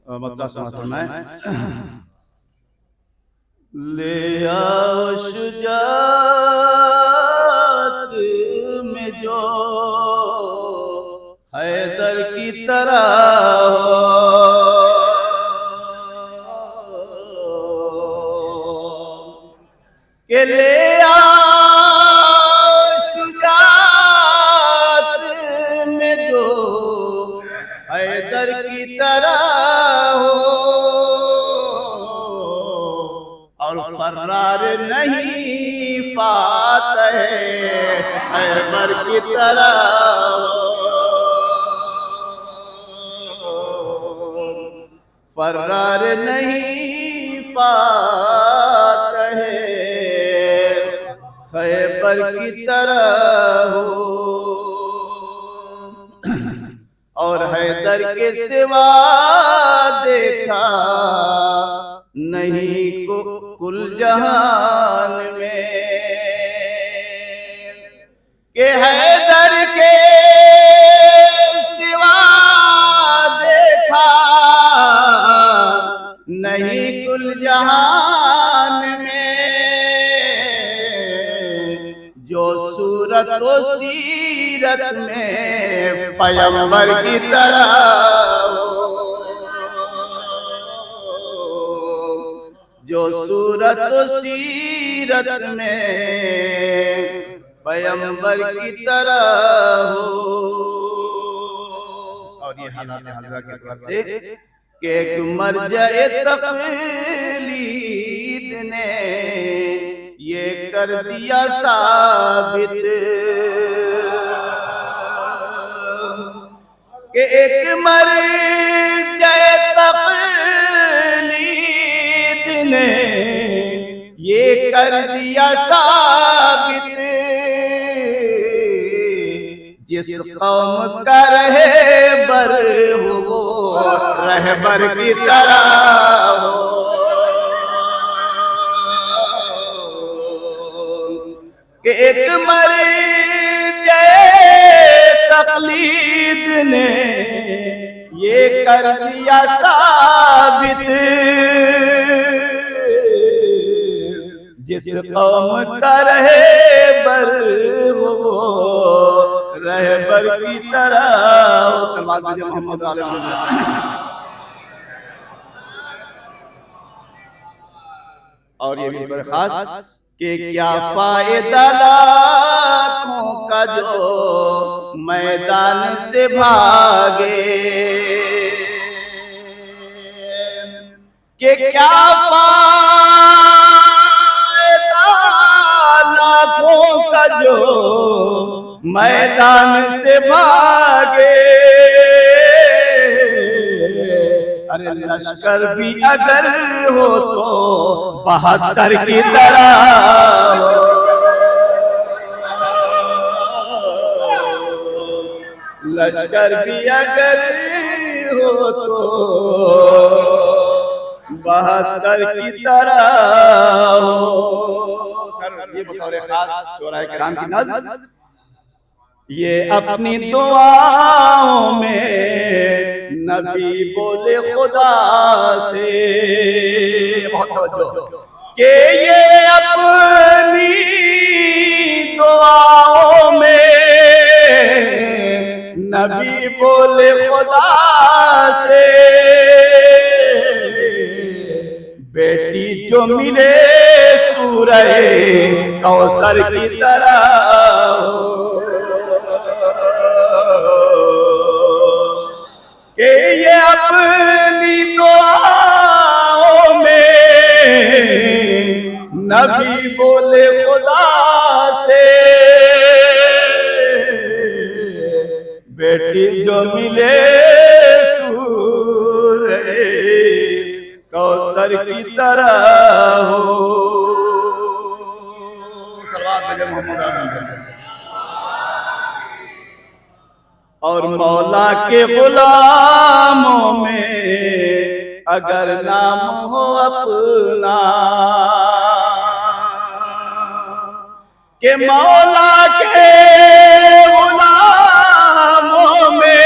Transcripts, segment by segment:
مسئلہ سمجھ فرمائیں لے آؤ شجاعت میں جو حیدر کی طرح کہ لے آؤ شجاعت میں جو حیدر کی طرح ہو اور فرار نہیں فاتح خیبر کی طرح ہو فرار نہیں فاتح خیبر کی طرح ہو اور حیدر کے سوا دیکھا نہیں کو کل جہان میں کہ حیدر کے سوا دیکھا نہیں کل جہان میں جو صورت و سیرت میں پیغمبر کی طرح جو صورت و سیرت میں پیغمبر کی طرح ہو اور یہ حالات حضرہ کے طور سے کہ ایک مرجع تقلید نے یہ کر دیا ثابت کہ ایک مرجع تقلید نے یہ کر دیا ثابت جس قوم کا رہبر ہو وہ رہبر کی طرح ہو کہ ایک مرجع تقلید نے یہ کر دیا ثابت جس قوم کا رہبر ہو وہ رہبر کی طرح سلوات بھیجئے محمد علیہ وسلم اور یہ بھی بڑے خاص کہ کیا فائدہ لاکھوں کا جو میدان سے بھاگے کہ کیا فائدہ لاکھوں کا جو میدان سے بھاگے ارے لشکر بھی اگر ہو تو 72 کی طرح لشکر بھی اگر ہو تو 72 کی طرح ہو یہ بطور خاص شعراء کرام کی نظم یہ اپنی دعاؤں میں نبی بولے خدا سے بہت توجہ کہ یہ اپنی دعاؤں میں نبی بولے خدا سے بیٹی جو ملے سورہ کوثر کی طرح کہ یہ اپنی دعاؤں میں نبی بولے خدا سے بیٹی جو ملے سورہ کوثر کی طرح ہو صلوات بھیجئے محمد علیہ وسلم اور مولا کے غلاموں میں اگر نام ہو اپنا کہ مولا کے غلاموں میں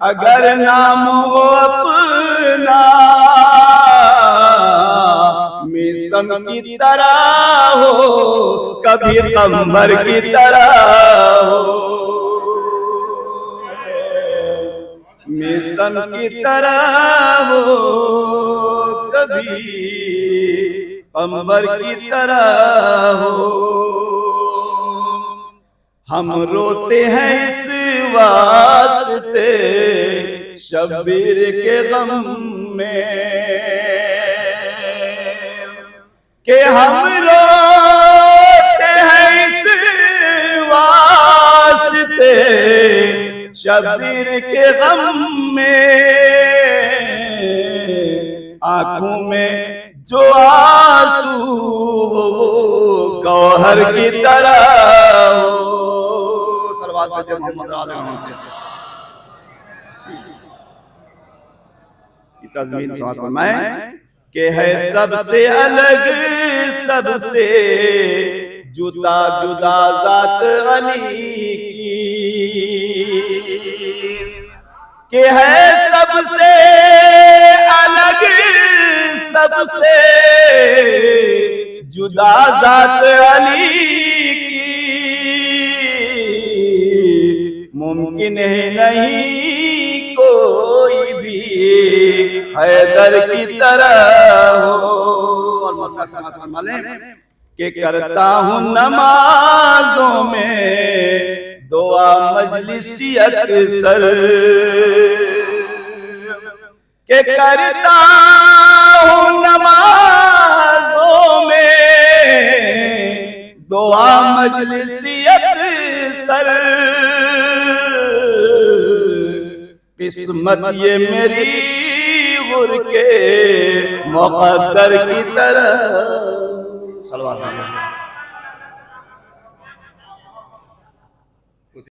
اگر نام ہو اپنا میسم کی طرح ہو کبھی قمر کی طرح ہو میسم کی طرح ہو کبھی قمر کی طرح ہو ہم روتے ہیں اس واسطے شبیر کے غم میں کہ ہم روتے ہیں اس واسطے شبیر کے غم میں آنکھوں میں جو آنسو ہو گوہر کی طرح ہو صلوات بھیجیں محمد علیہ وسلم کی تضمین سماعت فرمائیں کہ ہے سب سے الگ سب سے جدا جدا ذات علی کی کہ ہے سب سے الگ سب سے جدا ذات علی کی ممکن ہے نہیں کوئی بھی حیدر کی طرح ہو اور مختصر فرما لیں کہ کرتا ہوں نمازوں میں دعا مجلسی اکثر کہ کرتا ہوں نمازوں میں دعا مجلسی اکثر قسمت یہ میری غر کے مقدر کی طرح صلوات اللہ